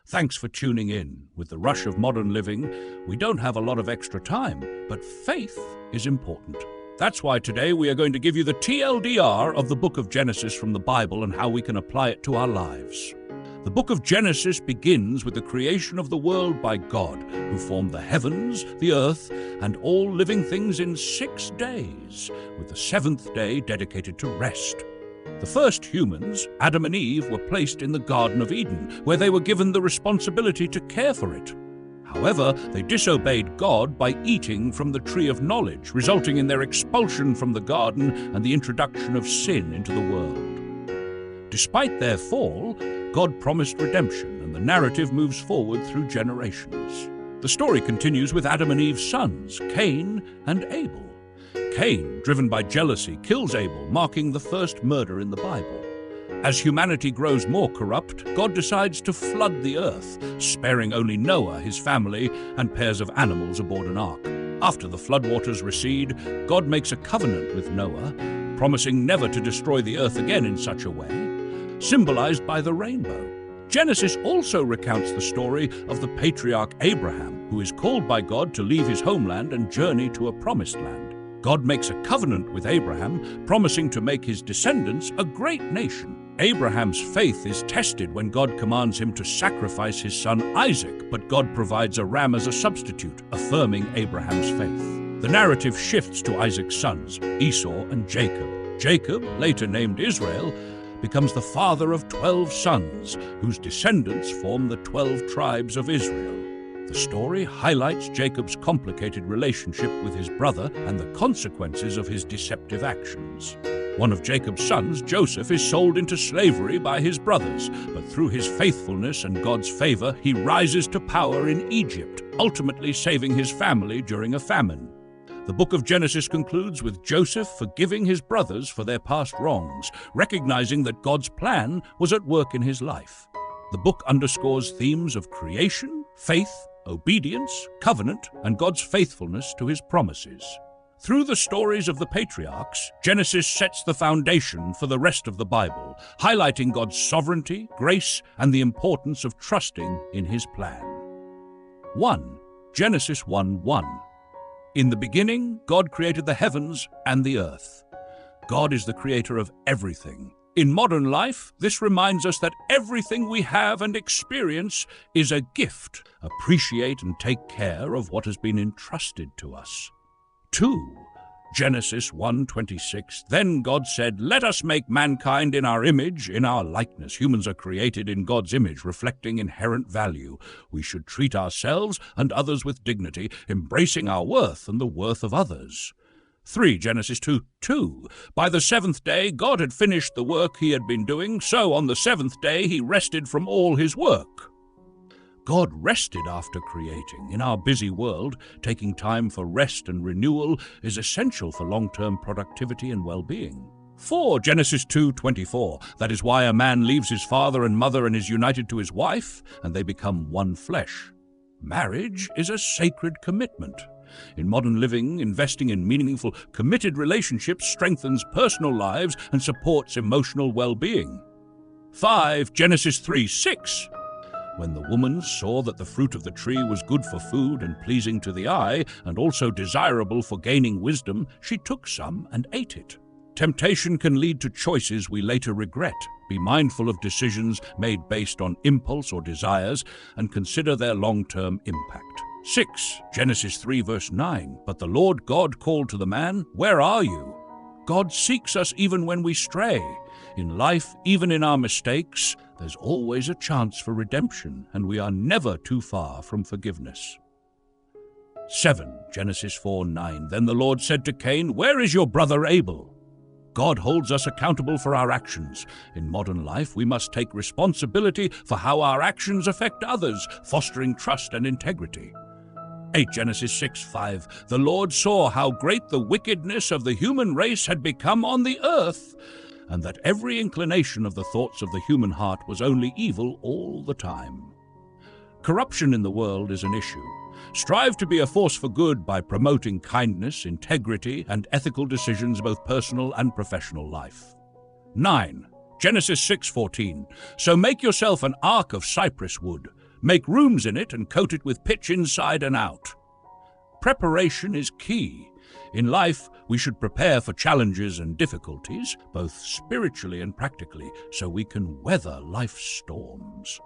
Thanks for tuning in. With the rush of modern living, we don't have a lot of extra time, but faith is important. That's why today we are going to give you the TLDR of the book of Genesis from the Bible and how we can apply it to our lives. The book of Genesis begins with the creation of the world by God, who formed the heavens, the earth, and all living things in 6 days, with the 7th day dedicated to rest. The first humans, Adam and Eve, were placed in the Garden of Eden, where they were given the responsibility to care for it. However, they disobeyed God by eating from the tree of knowledge, resulting in their expulsion from the garden and the introduction of sin into the world. Despite their fall, God promised redemption, and the narrative moves forward through generations. The story continues with Adam and Eve's sons, Cain and Abel. Cain, driven by jealousy, kills Abel, marking the first murder in the Bible. As humanity grows more corrupt, God decides to flood the earth, sparing only Noah, his family, and pairs of animals aboard an ark. After the floodwaters recede, God makes a covenant with Noah, promising never to destroy the earth again in such a way, symbolized by the rainbow. Genesis also recounts the story of the patriarch Abraham, who is called by God to leave his homeland and journey to a promised land. God makes a covenant with Abraham, promising to make his descendants a great nation. Abraham's faith is tested when God commands him to sacrifice his son Isaac, but God provides a ram as a substitute, affirming Abraham's faith. The narrative shifts to Isaac's sons, Esau and Jacob. Jacob, later named Israel, becomes the father of 12 sons, whose descendants form the 12 tribes of Israel. The story highlights Jacob's complicated relationship with his brother and the consequences of his deceptive actions. One of Jacob's sons, Joseph, is sold into slavery by his brothers, but through his faithfulness and God's favor, he rises to power in Egypt, ultimately saving his family during a famine. The book of Genesis concludes with Joseph forgiving his brothers for their past wrongs, recognizing that God's plan was at work in his life. The book underscores themes of creation, faith, obedience, covenant, and God's faithfulness to his promises. Through the stories of the patriarchs, Genesis sets the foundation for the rest of the Bible, highlighting God's sovereignty, grace, and the importance of trusting in his plan. 1. Genesis 1:1. In the beginning, God created the heavens and the earth. God is the creator of everything. In modern life, this reminds us that everything we have and experience is a gift. Appreciate and take care of what has been entrusted to us. 2. Genesis 1:26. Then God said, "Let us make mankind in our image, in our likeness." Humans are created in God's image, reflecting inherent value. We should treat ourselves and others with dignity, embracing our worth and the worth of others. 3. Genesis 2:2. By the 7th day, God had finished the work he had been doing, so on the 7th day he rested from all his work. God rested after creating. In our busy world, taking time for rest and renewal is essential for long-term productivity and well-being. 4. Genesis 2:24. That is why a man leaves his father and mother and is united to his wife, and they become one flesh. Marriage is a sacred commitment. In modern living, investing in meaningful, committed relationships strengthens personal lives and supports emotional well-being. 5. Genesis 3:6. When the woman saw that the fruit of the tree was good for food and pleasing to the eye, and also desirable for gaining wisdom, she took some and ate it. Temptation can lead to choices we later regret. Be mindful of decisions made based on impulse or desires, and consider their long-term impact. 6. Genesis 3 verse 9. But the Lord God called to the man, "Where are you?" God seeks us even when we stray. In life, even in our mistakes, there's always a chance for redemption, and we are never too far from forgiveness. 7. Genesis 4:9. Then the Lord said to Cain, "Where is your brother Abel?" God holds us accountable for our actions. In modern life, we must take responsibility for how our actions affect others, fostering trust and integrity. 8. Genesis 6:5. The Lord saw how great the wickedness of the human race had become on the earth, and that every inclination of the thoughts of the human heart was only evil all the time. Corruption in the world is an issue. Strive to be a force for good by promoting kindness, integrity, and ethical decisions, both personal and professional life. 9. Genesis 6:14. So make yourself an ark of cypress wood. Make rooms in it and coat it with pitch inside and out. Preparation is key. In life, we should prepare for challenges and difficulties, both spiritually and practically, so we can weather life's storms.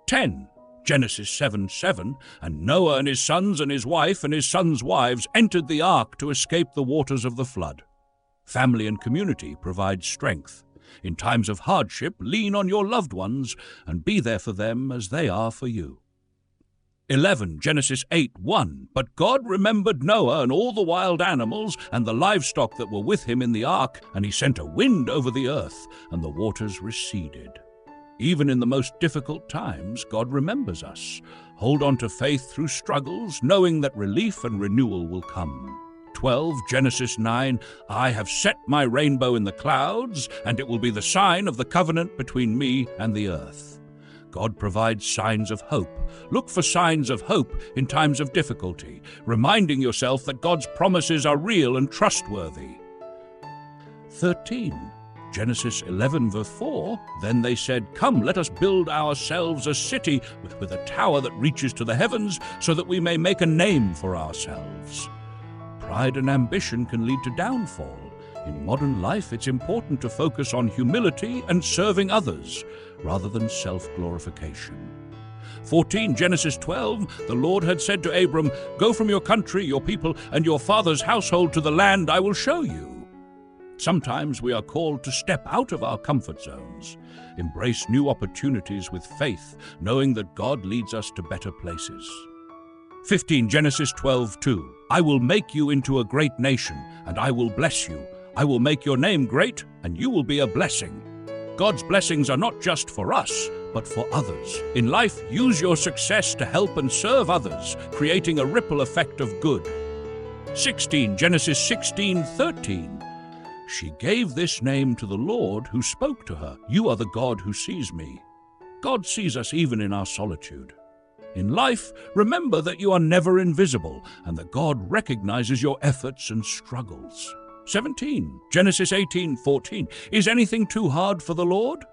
10. Genesis 7:7, and Noah and his sons and his wife and his sons' wives entered the ark to escape the waters of the flood. Family and community provide strength. In times of hardship, lean on your loved ones and be there for them as they are for you. 11. Genesis 8:1, but God remembered Noah and all the wild animals and the livestock that were with him in the ark, and he sent a wind over the earth, and the waters receded. Even in the most difficult times, God remembers us. Hold on to faith through struggles, knowing that relief and renewal will come. 12. Genesis 9, I have set my rainbow in the clouds, and it will be the sign of the covenant between me and the earth. God provides signs of hope. Look for signs of hope in times of difficulty, reminding yourself that God's promises are real and trustworthy. 13. Genesis 11:4, then they said, come, let us build ourselves a city with a tower that reaches to the heavens, so that we may make a name for ourselves. Pride and ambition can lead to downfall. In modern life, it's important to focus on humility and serving others, rather than self-glorification. 14. Genesis 12, the Lord had said to Abram, go from your country, your people, and your father's household to the land I will show you. Sometimes we are called to step out of our comfort zones, embrace new opportunities with faith, knowing that God leads us to better places. 15. Genesis 12:2, I will make you into a great nation, and I will bless you. I will make your name great, and you will be a blessing. God's blessings are not just for us, but for others. In life, use your success to help and serve others, creating a ripple effect of good. 16. Genesis 16:13, she gave this name to the Lord who spoke to her. You are the God who sees me. God sees us even in our solitude. In life, remember that you are never invisible and that God recognizes your efforts and struggles. 17. Genesis 18:14, is anything too hard for the Lord?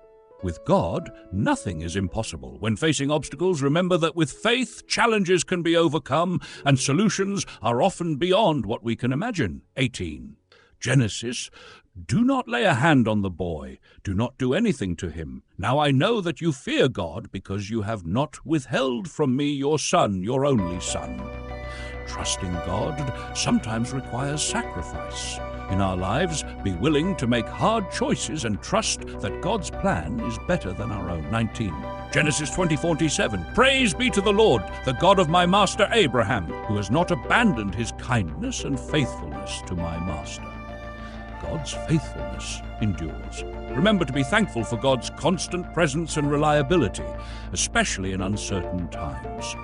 With God, nothing is impossible. When facing obstacles, remember that with faith, challenges can be overcome and solutions are often beyond what we can imagine. 18. Genesis, do not lay a hand on the boy. Do not do anything to him. Now I know that you fear God because you have not withheld from me your son, your only son. Trusting God sometimes requires sacrifice. In our lives, be willing to make hard choices and trust that God's plan is better than our own. 19. Genesis 20:47, praise be to the Lord, the God of my master Abraham, who has not abandoned his kindness and faithfulness to my master. God's faithfulness endures. Remember to be thankful for God's constant presence and reliability, especially in uncertain times.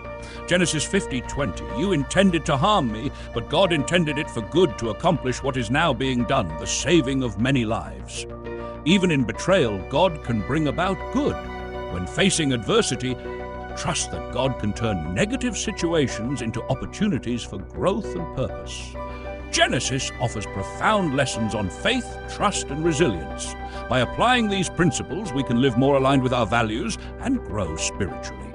Genesis 50:20, you intended to harm me, but God intended it for good to accomplish what is now being done, the saving of many lives. Even in betrayal, God can bring about good. When facing adversity, trust that God can turn negative situations into opportunities for growth and purpose. Genesis offers profound lessons on faith, trust, and resilience. By applying these principles, we can live more aligned with our values and grow spiritually.